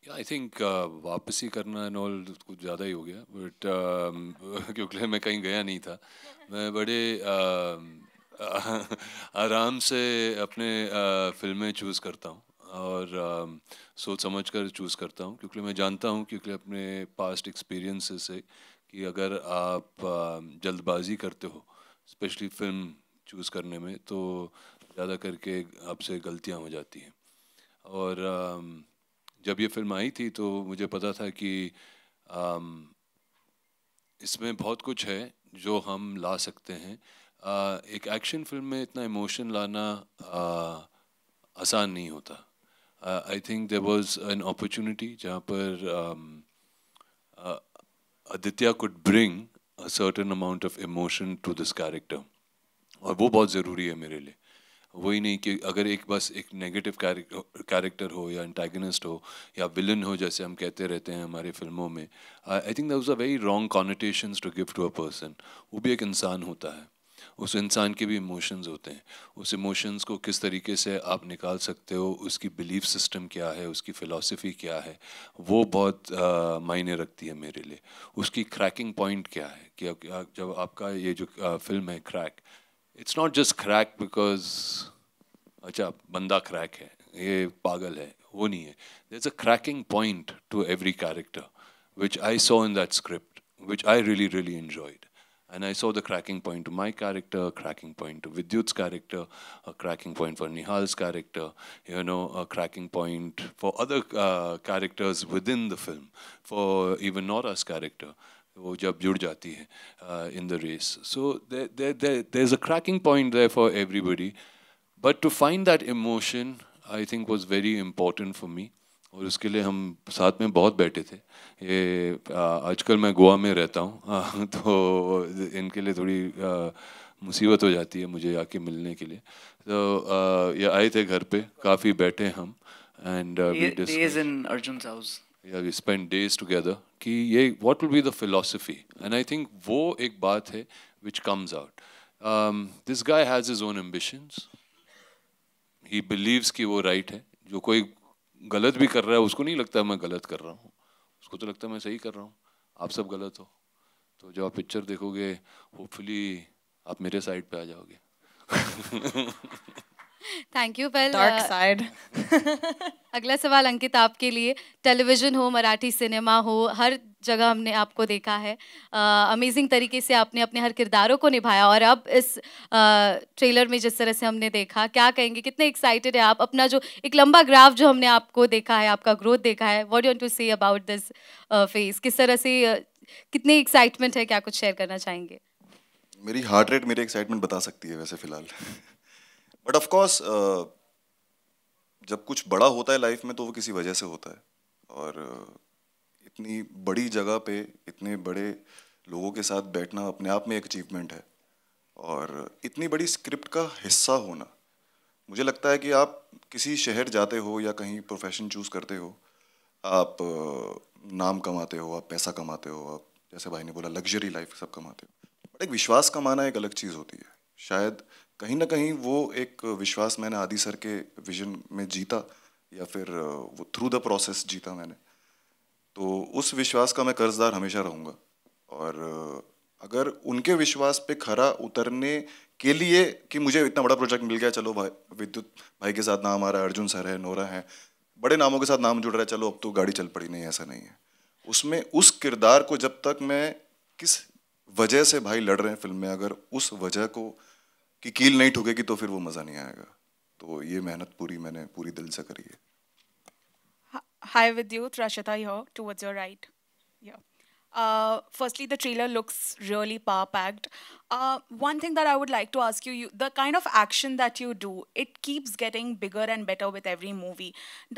I think वापसी करना एंड ऑल कुछ ज़्यादा ही हो गया, बट क्योंकि मैं कहीं गया नहीं था, मैं बड़े आराम से अपने फिल्में चूज़ करता हूँ और सोच समझ कर चूज़ करता हूँ, क्योंकि मैं जानता हूँ, क्योंकि अपने पास्ट एक्सपीरियंसेस से, कि अगर आप जल्दबाजी करते हो स्पेशली फिल्म चूज़ करने में तो ज़्यादा करके आपसे गलतियाँ हो जाती हैं। और जब ये फिल्म आई थी तो मुझे पता था कि इसमें बहुत कुछ है जो हम ला सकते हैं। एक एक्शन फिल्म में इतना इमोशन लाना आसान नहीं होता। I think there was an opportunity जहाँ पर Aditya could bring a certain amount of emotion to this character, और वो बहुत ज़रूरी है मेरे लिए। वही नहीं कि अगर एक बस एक नेगेटिव कैरेक्टर हो या एंटागनिस्ट हो या विलन हो, जैसे हम कहते रहते हैं हमारे फिल्मों में। I think that was a very wrong connotations to give to a person. वो भी एक इंसान होता है, उस इंसान के भी इमोशंस होते हैं। उस इमोशंस को किस तरीके से आप निकाल सकते हो, उसकी बिलीफ सिस्टम क्या है, उसकी फ़िलासफ़ी क्या है, वो बहुत मायने रखती है मेरे लिए। उसकी क्रैकिंग पॉइंट क्या है, कि जब आपका ये जो फिल्म है crack, it's not just crack because अच्छा बंदा क्रैक है, ये पागल है, वो नहीं है। There is a cracking point to every character which I saw in that script, which I really really enjoyed, and I saw the cracking point to my character, a cracking point to Vidyut's character, a cracking point for Nihal's character, you know, a cracking point for other characters within the film, for even Nora's character, वो जब जुड़ जाती है in the race. So there's a cracking point there for everybody. But to find that emotion, I think was very important for me. और उसके लिए हम साथ में बहुत बैठे थे। ये आजकल मैं गोवा में रहता हूँ तो इनके लिए थोड़ी मुसीबत हो जाती है मुझे आके मिलने के लिए। तो ये आए थे घर पे, काफ़ी बैठे हम and days in Arjun's house. Yeah, we spent days together कि ये what will be the philosophy, and I think वो एक बात है which comes out. This guy has his own ambitions. He believes कि वो right है। जो कोई गलत भी कर रहा है उसको नहीं लगता मैं गलत कर रहा हूँ, उसको तो लगता है मैं सही कर रहा हूँ, आप सब गलत हो। तो जब आप पिक्चर देखोगे होपफुली आप मेरे साइड पे आ जाओगे। Thank you. Well Dark side. अगला सवाल अंकित आपके लिए। टेलीविज़न हो, मराठी सिनेमा हो, हर जगह हमने आपको देखा है। अमेजिंग तरीके से आपने अपने हर किरदारों को निभाया और अब इस ट्रेलर में जिस तरह से हमने देखा, क्या कहेंगे, कितने एक्साइटेड है आप? अपना जो एक लंबा ग्राफ जो हमने आपको देखा है, आपका ग्रोथ देखा है, what do you want to say about this phase? किस तरह से कितनी एक्साइटमेंट है, क्या कुछ शेयर करना चाहेंगे? मेरी हार्ट रेट मेरी एक्साइटमेंट बता सकती है वैसे फिलहाल। बट ऑफ कोर्स जब कुछ बड़ा होता है लाइफ में तो वो किसी वजह से होता है, और इतनी बड़ी जगह पे इतने बड़े लोगों के साथ बैठना अपने आप में एक अचीवमेंट है, और इतनी बड़ी स्क्रिप्ट का हिस्सा होना। मुझे लगता है कि आप किसी शहर जाते हो या कहीं प्रोफेशन चूज़ करते हो, आप नाम कमाते हो, आप पैसा कमाते हो, आप जैसे भाई ने बोला लग्जरी लाइफ सब कमाते हो, बट एक विश्वास कमाना एक अलग चीज़ होती है। शायद कहीं ना कहीं वो एक विश्वास मैंने आदि सर के विजन में जीता, या फिर वो थ्रू द प्रोसेस जीता मैंने। तो उस विश्वास का मैं कर्जदार हमेशा रहूँगा, और अगर उनके विश्वास पे खरा उतरने के लिए कि मुझे इतना बड़ा प्रोजेक्ट मिल गया, चलो भाई विद्युत भाई के साथ नाम आ रहा है, अर्जुन सर है, नोरा है, बड़े नामों के साथ नाम जुड़ रहा है, चलो अब तो गाड़ी चल पड़ी, नहीं ऐसा नहीं है। उसमें उस किरदार को जब तक मैं किस वजह से भाई लड़ रहे हैं फिल्म में, अगर उस वजह को कि कील नहीं ठुकेगी तो फिर वो मज़ा नहीं आएगा। तो ये मेहनत पूरी मैंने पूरी दिल से करी है। Hi Vidyut, Rashita here, towards your right. Yeah. Firstly, the trailer looks really power-packed. One thing that I would like to ask you, the kind of action that you do, it keeps getting bigger and better with every movie.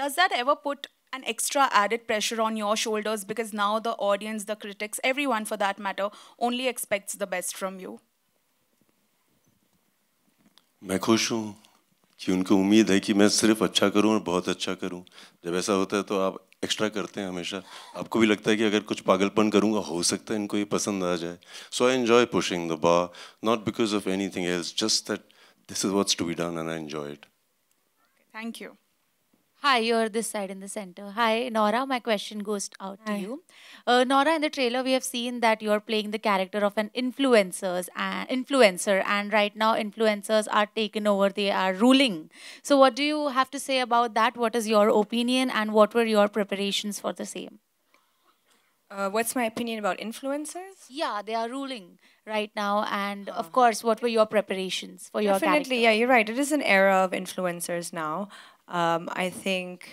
Does that ever put an extra added pressure on your shoulders, because now the audience, the critics, everyone for that matter, only expects the best from you? मैं खुश हूँ कि उनको उम्मीद है कि मैं सिर्फ अच्छा करूँ और बहुत अच्छा करूँ। जब ऐसा होता है तो आप एक्स्ट्रा करते हैं हमेशा। आपको भी लगता है कि अगर कुछ पागलपन करूँगा हो सकता है इनको ये पसंद आ जाए। So I enjoy pushing the bar, not because of anything else, just that this is what's to be done and I enjoy it. Thank you. Hi, you're this side in the center. Hi, Nora. My question goes out to you. Nora, in the trailer, we have seen that you're playing the character of an influencer, and right now, influencers are taken over. They are ruling. So, what do you have to say about that? What is your opinion, and what were your preparations for the same? What's my opinion about influencers? Yeah, they are ruling right now, and of course, what were your preparations for your character? Definitely, yeah, you're right. It is an era of influencers now. I think,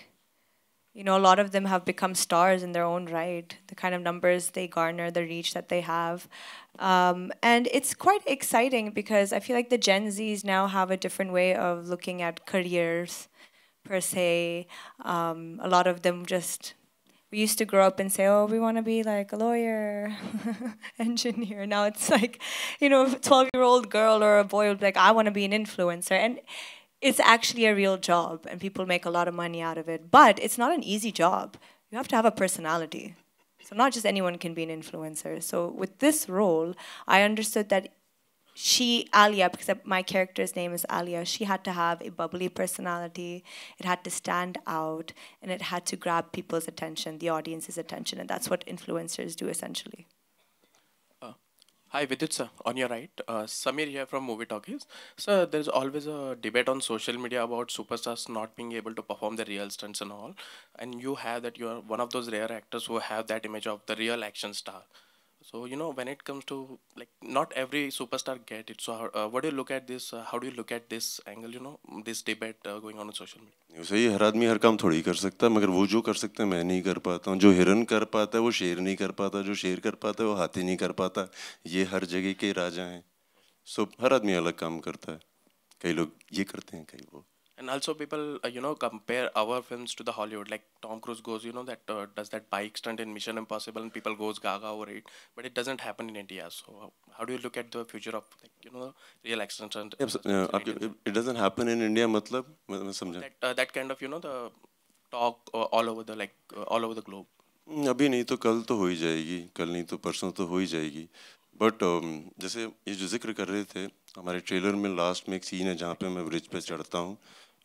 you know, a lot of them have become stars in their own right. The kind of numbers they garner, the reach that they have. And it's quite exciting because I feel like the Gen Zs now have a different way of looking at careers, per se. A lot of them just, we used to grow up and say, oh, we want to be like a lawyer, engineer. Now it's like, you know, a 12-year-old girl or a boy will be like, I want to be an influencer. And it's actually a real job, and people make a lot of money out of it. But it's not an easy job. You have to have a personality. So not just anyone can be an influencer. So with this role, I understood that Alia, because my character's name is Alia, she had to have a bubbly personality. It had to stand out, and it had to grab people's attention, the audience's attention, and that's what influencers do essentially. Hi Vidyut sir, on your right, Samir here from Movie Talkies. Sir, there's always a debate on social media about superstars not being able to perform the real stunts and all. And you have that, you are one of those rare actors who have that image of the real action star. So, you know, when it comes to, like, not every superstar get it. So, what do you look at this? How do you look at this angle, you know, this debate going on social media? सही, हर आदमी हर काम थोड़ी कर सकता है, मगर वो जो कर सकते हैं मैं नहीं कर पाता हूँ। जो हिरन कर पाता है वो शेर नहीं कर पाता, जो शेर कर पाता है वो हाथी नहीं कर पाता। ये हर जगह के राजा हैं। सो हर आदमी अलग काम करता है। कई लोग ये करते हैं, कई वो। And also people, compare our films to the Hollywood. Like Tom Cruise goes, that does that bike stunt in Mission Impossible, and people goes gaga over it. But it doesn't happen in India. So how do you look at the future of real action stunt? It doesn't happen in India. मतलब मैं समझा. That kind of the talk all over the all over the globe. अभी नहीं तो कल तो हो ही जाएगी, कल नहीं तो परसों तो हो ही जाएगी. बट जैसे ये जो जिक्र कर रहे थे, हमारे ट्रेलर में लास्ट में एक सीन है जहाँ पे मैं ब्रिज पे चढ़ता हूँ.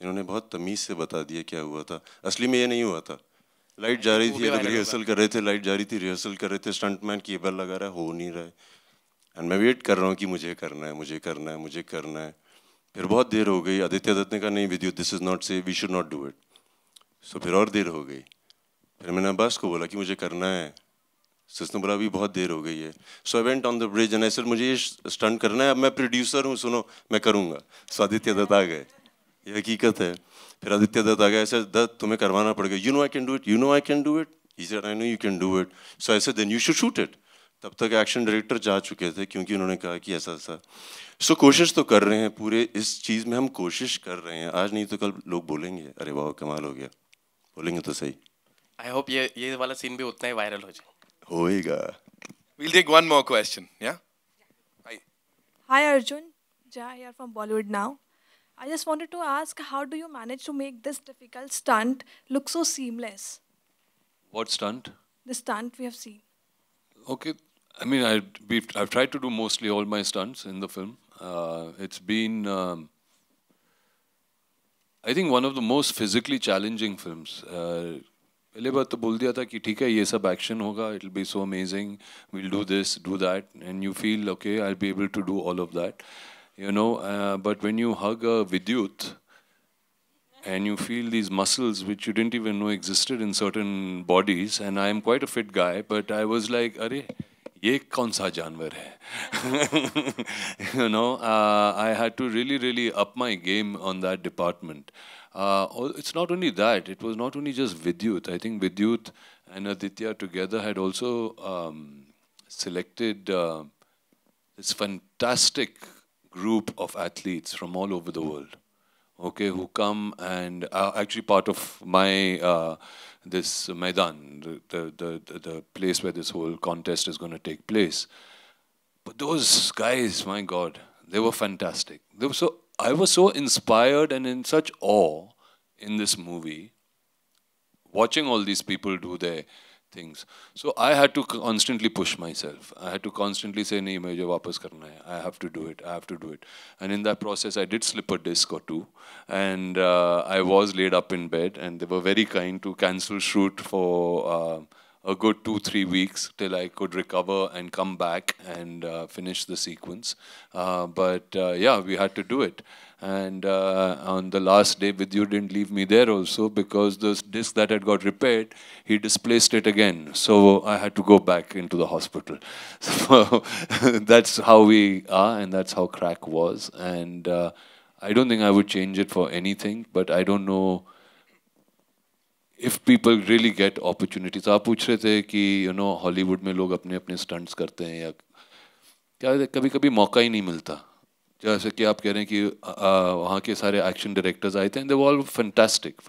इन्होंने बहुत तमीज़ से बता दिया क्या हुआ था. असली में ये नहीं हुआ था. लाइट जा रही थी, रिहर्सल कर रहे थे, लाइट जा रही थी, रिहर्सल कर रहे थे, स्टंटमैन केबल लगा रहा है, हो नहीं रहा है. एंड मैं वेट कर रहा हूँ कि मुझे करना है, मुझे करना है, मुझे करना है. फिर बहुत देर हो गई. आदित्य दत्त ने कहा नहीं Vidyut, this is not safe, we should not do it. So फिर और देर हो गई. फिर मैंने अब्बास को बोला कि मुझे करना है. सो उसने बोला अभी बहुत देर हो गई है. So I went on the bridge and I said मुझे ये स्टंट करना है, अब मैं प्रोड्यूसर हूँ, सुनो मैं करूँगा. सो आदित्य दत्त आ गए. ये हकीकत है. फिर आदित्य दत्त आ गया. ऐसे दत्त तुम्हें करवाना पड़ेगा. You know I can do it, you know I can do it. He said I know you can do it. So I said then you should shoot it. तब तक एक्शन डायरेक्टर जा चुके थे क्योंकि उन्होंने कहा कि ऐसा ऐसा. सो कोशिश तो कर रहे हैं, पूरे इस चीज़ में हम कोशिश कर रहे हैं. आज नहीं तो कल लोग बोलेंगे अरे वाह कमाल हो गया. बोलेंगे तो सही. I hope ये वाला सीन भी उतना ही वायरल हो जाए. होएगा. We'll take one more question. Yeah. Hi Arjun, Jai here from Bollywood Now. I just wanted to ask, how do you manage to make this difficult stunt look so seamless? What stunt? The stunt we have seen. Okay, I mean, I've tried to do mostly all my stunts in the film. It's been, I think, one of the most physically challenging films. पहले बार तो बोल दिया था कि ठीक है ये सब एक्शन होगा, it'll be so amazing, we'll do this, do that, and you feel okay, I'll be able to do all of that, but when you hug a Vidyut and you feel these muscles which you didn't even know existed in certain bodies, and I am quite a fit guy, but I was like, अरे ये कौन सा जानवर है? I had to really up my game on that department. It's not only that, it was not only just Vidyut. I think Vidyut and Aditya together had also selected this fantastic group of athletes from all over the world, okay, who come and are actually part of my this Maidan, the place where this whole contest is going to take place. But those guys, my God, they were fantastic. I was so inspired and in such awe in this movie, watching all these people do their things. So I had to constantly push myself. I had to constantly say, "Nahi, mujhe wapas karna hai. I have to do it. I have to do it." And in that process, I did slip a disc or two, and I was laid up in bed. And they were very kind to cancel shoot for a good 2-3 weeks till I could recover and come back and finish the sequence. But yeah, we had to do it. And on the last day, Vidyu didn't leave me there also because the disc that had got repaired, he displaced it again. So I had to go back into the hospital. So that's how we are, and that's how Crack was. And I don't think I would change it for anything, but I don't know if people really get opportunities. आप पूछ रहे थे कि Hollywood में लोग अपने अपने stunts करते हैं या क्या, कभी कभी मौका ही नहीं मिलता. जैसे कि आप कह रहे हैं कि वहाँ के सारे एक्शन डायरेक्टर्स आए थे, and they were all fantastic,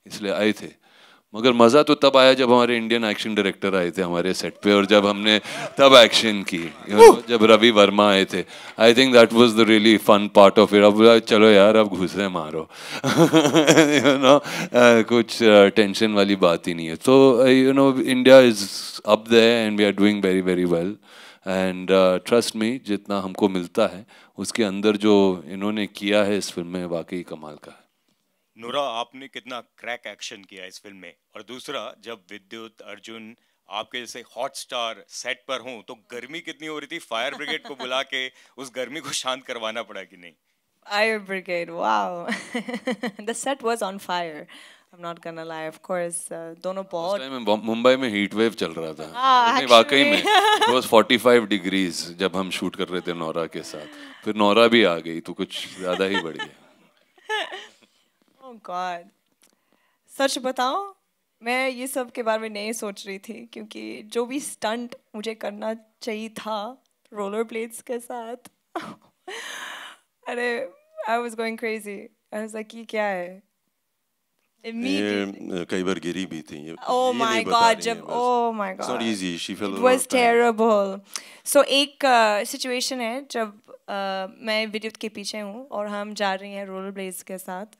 इसलिए आए थे. मगर मज़ा तो तब आया जब हमारे इंडियन एक्शन डायरेक्टर आए थे हमारे सेट पे, और जब हमने तब एक्शन की, जब रवि वर्मा आए थे. I think that was the really fun part of it. अब चलो यार, अब घुसे मारो. कुछ टेंशन वाली बात ही नहीं है. तो India is up there and we are doing very very well. And trust me, जितना हमको मिलता है उसके अंदर जो इन्होंने किया है इस फिल्म में, वाकई कमाल का है. नूरा, आपने कितना क्रैक एक्शन किया इस फिल्म में, और दूसरा जब विद्युत, अर्जुन आपके जैसे हॉट स्टार सेट पर हों तो गर्मी कितनी हो रही थी? फायर ब्रिगेड को बुला के उस गर्मी को शांत करवाना पड़ा कि नहीं? Fire brigade, wow. The set was on fire. I'm not gonna lie, of course. दोनों बहुत. मुंबई में हीट वेव चल रहा था. नहीं, वाकई में it was 45 degrees जब हम शूट कर रहे थे नौरा के साथ. फिर नौरा भी आ गई तो कुछ ज़्यादा ही बढ़ गया. Oh God. सच बताऊं, मैं ये सब के बारे में नहीं सोच रही थी, क्योंकि जो भी स्टंट मुझे करना चाहिए था रोलर ब्लेड्स के साथ, अरे I was going crazy. I was like, ये क्या है? Immediately. ये कई बार गिरी भी थी ये Oh ये my नहीं बता God! रही हैं जब बस. oh my It's not God. easy. She fell It a lot was of times. terrible. So एक situation है जब मैं विद्युत के पीछे हूँ और हम जा रही हैं रोलर ब्लेड्स के साथ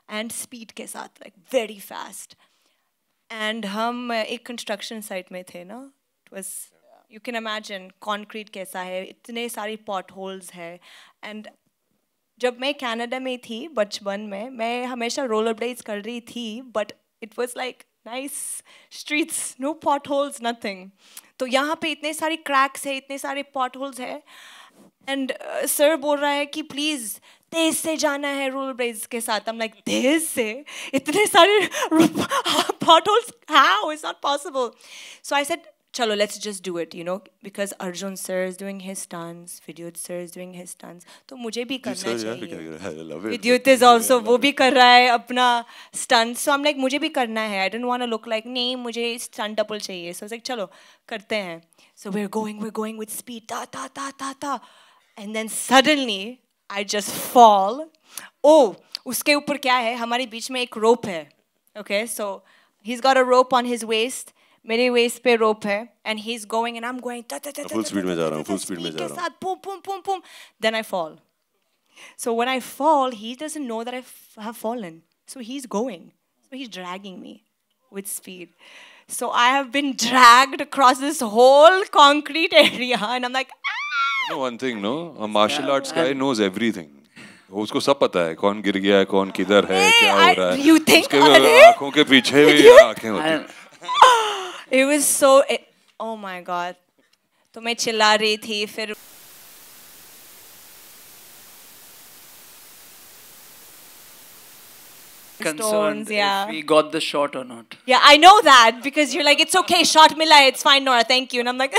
and speed के साथ like very fast. And हम एक construction site में थे ना. It was you can imagine concrete कैसा है, इतने सारी potholes है and जब मैं कनाडा में थी बचपन में मैं हमेशा रोलर ब्लेड्स कर रही थी but it was like nice streets, no potholes, nothing. तो यहाँ पे इतने सारे cracks है, इतने सारे potholes है and सर बोल रहा है कि please तेज से जाना है रोलर ब्लेड्स के साथ. I'm like तेज से इतने सारे potholes, how? It's not possible. So I said chalo, let's just do it, you know, because Arjun sir is doing his stunts, Vidyut sir is doing his stunts, तो मुझे भी करना चाहिए. Vidyut is also वो भी कर रहा है अपना stunts, so I'm like मुझे भी करना है. I didn't want to look like नहीं मुझे stunt double चाहिए. So I was like चलो करते हैं. So we're going with speed, ta ta ta ta ta, and then suddenly I just fall. Oh, उसके ऊपर क्या है? हमारे बीच में एक rope है. Okay, so he's got a rope on his waist. मेरे waist पे rope है and he's going and I'm going full speed में जा रहा हूँ full speed में जा रहा हूँ. boom boom boom boom. Then I fall. So when I fall, he doesn't know that I have fallen. So he's going. So he's dragging me with speed. So I have been dragged across this whole concrete area and I'm like, You know one thing, no? A martial arts guy knows everything. उसको सब पता है कौन गिर गया है कौन किधर है क्या हो रहा है. You think? उसके आँखों के पीछे भी आँखें होती हैं. It was so, oh my God. तो मैं चिल्ला रही थी फिर concerned yeah. if we got the shot or not. Yeah, I know that because you're like, it's okay, shot mila hai, it's fine, Nora, thank you. And I'm like,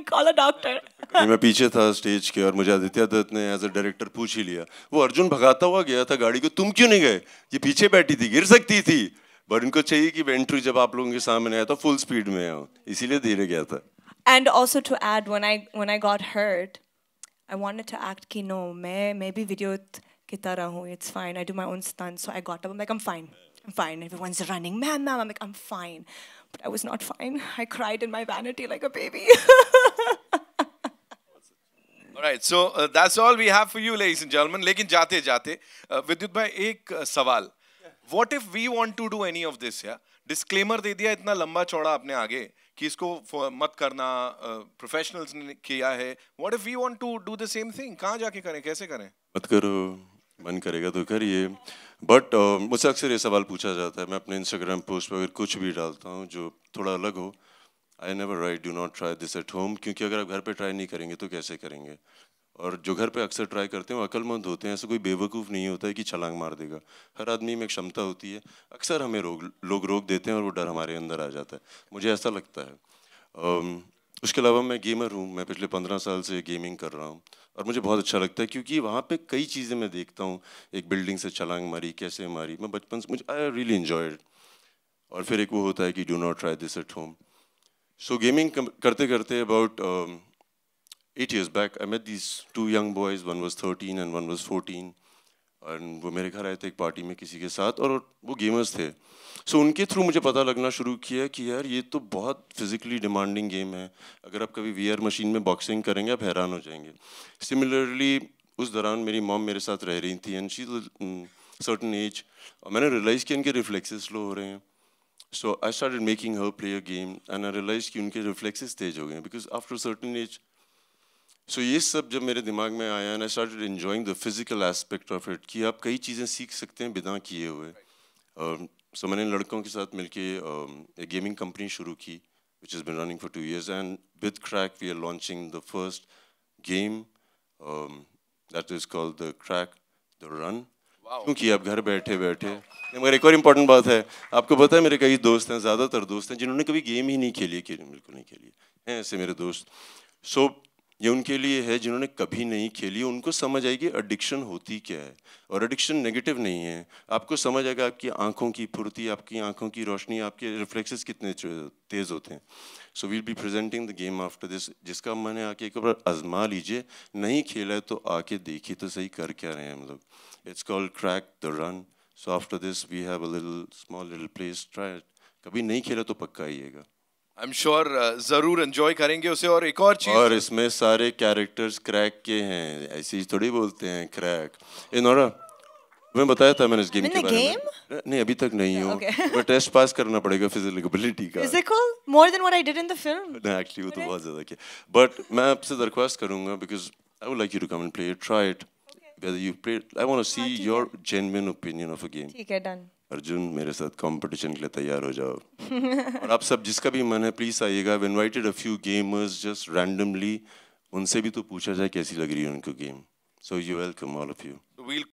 call a doctor. मैं पीछे था stage के और मुझे आदित्य दत्त ने as a director पूछ ही लिया. वो अर्जुन भगाता हुआ गया था गाड़ी को, तुम क्यों नहीं गए? ये पीछे बैठी थी, गिर सकती थी. बट इनको चाहिए कि वेंट्री जब आप लोगों के सामने आया तो फुल स्पीड में आओ, इसीलिए धीरे गया था. And also to add, when I got hurt, I wanted to act कि no, मैं भी Vidyut की तरह हूँ, it's fine, I do my own stunts. So I got up, I'm like, I'm fine. Everyone's running, ma'am. I'm like, I'm fine. But I was not fine. I cried in my vanity like a baby. All right, so that's all we have for you, ladies and gentlemen. लेकिन जाते जाते विद्युत भाई एक सवाल. What if we want to do any of this? Yeah, disclaimer दे दिया इतना लंबा चौड़ा अपने आगे कि इसको मत करना, professionals ने किया है. What if we want to do the same thing? कहाँ जाके करें, कैसे करें? मत करो, मन करेगा तो करिए. बट मुझसे अक्सर ये सवाल पूछा जाता है. मैं अपने इंस्टाग्राम पोस्ट पर अगर कुछ भी डालता हूँ जो थोड़ा अलग हो, I never write do not try this at home, क्योंकि अगर आप घर पे ट्राई नहीं करेंगे तो कैसे करेंगे. और जो घर पे अक्सर ट्राई करते हैं वो अक्लमंद होते हैं. ऐसा कोई बेवकूफ़ नहीं होता है कि छलांग मार देगा. हर आदमी में एक क्षमता होती है. अक्सर हमें लोग रोक देते हैं और वो डर हमारे अंदर आ जाता है. मुझे ऐसा लगता है. उसके अलावा मैं गेमर हूँ. मैं पिछले 15 साल से गेमिंग कर रहा हूँ और मुझे बहुत अच्छा लगता है क्योंकि वहाँ पे कई चीज़ें मैं देखता हूँ. एक बिल्डिंग से छलांग मारी, कैसे मारी, मैं बचपन से मुझे आई रियली एन्जॉयड. और फिर एक वो होता है कि do not try this at home. So gaming करते करते about 8 years back, I met these 2 young boys. One was 13 and one was 14. And वो मेरे घर आए थे एक पार्टी में किसी के साथ और वो गेमर्स थे. सो उनके थ्रू मुझे पता लगना शुरू किया कि यार ये तो बहुत फिजिकली डिमांडिंग गेम है. अगर आप कभी VR मशीन में बॉक्सिंग करेंगे आप हैरान हो जाएंगे. सिमिलरली उस दौरान मेरी मॉम मेरे साथ रह रही थी एंड शी सर्टन एज. और मैंने रियलाइज़ किया उनके रिफ्लेक्सेस स्लो हो रहे हैं. So I started making her play a game and I realise कि उनके रिफ्लेक्सेस तेज हो गए हैं because after certain age. So ये सब जब मेरे दिमाग में आया and I started enjoying the physical aspect of it कि आप कई चीज़ें सीख सकते हैं बिना किए हुए. सो मैंने लड़कों के साथ मिलके एक गेमिंग कंपनी शुरू की which has been running for 2 years, and with Crack we are launching the first game that is called the Crack the Run. क्योंकि आप घर बैठे बैठे. मगर एक और इम्पोर्टेंट बात है, आपको पता है मेरे कई दोस्त हैं, ज़्यादातर दोस्त हैं जिन्होंने कभी गेम ही नहीं खेली. बिल्कुल नहीं खेली हैं ऐसे मेरे दोस्त. सो ये उनके लिए है जिन्होंने कभी नहीं खेली, उनको समझ आएगी एडिक्शन होती क्या है। और एडिक्शन नेगेटिव नहीं है, आपको समझ आएगा आपकी आंखों की फुर्ती, आपकी आंखों की रोशनी, आपके रिफ्लेक्सेस कितने तेज़ होते हैं। So we'll be presenting the game after this, जिसका मन है आके एक बार आजमा लीजिए, नहीं खेला है तो आके देखिए तो सही कर क्या रहे हैं हम लोग। It's called crack the run. So after this we have a little small little place, try it. कभी नहीं खेला तो पक्का आइएगा। I'm sure जरूर एंजॉय करेंगे उसे। और एक और चीज, और इसमें सारे कैरेक्टर्स क्रैक के हैं, ऐसे ही थोड़ी बोलते हैं क्रैक। नोरा, मैं बताया था मैंने इस गेम के बारे में। नहीं अभी तक नहीं हूँ, बट टेस्ट पास करना पड़ेगा फिजिकलिटी का। Physical? More than what I did in the film? नहीं एक्चुअली वो तो बहुत ज़्यादा किया, बट मैं आपसे दरख्वास्त करूँगा because I would like you to come and play it, try it, whether you play, I want to see your genuine opinion of a game. ठीक है, डन। अर्जुन मेरे साथ कंपटीशन के लिए तैयार हो जाओ। और आप सब जिसका भी मन है प्लीज आइएगा। I've invited a few gamers just randomly, उनसे भी तो पूछा जाए कैसी लग रही है उनको game. So you're welcome all of you. We'll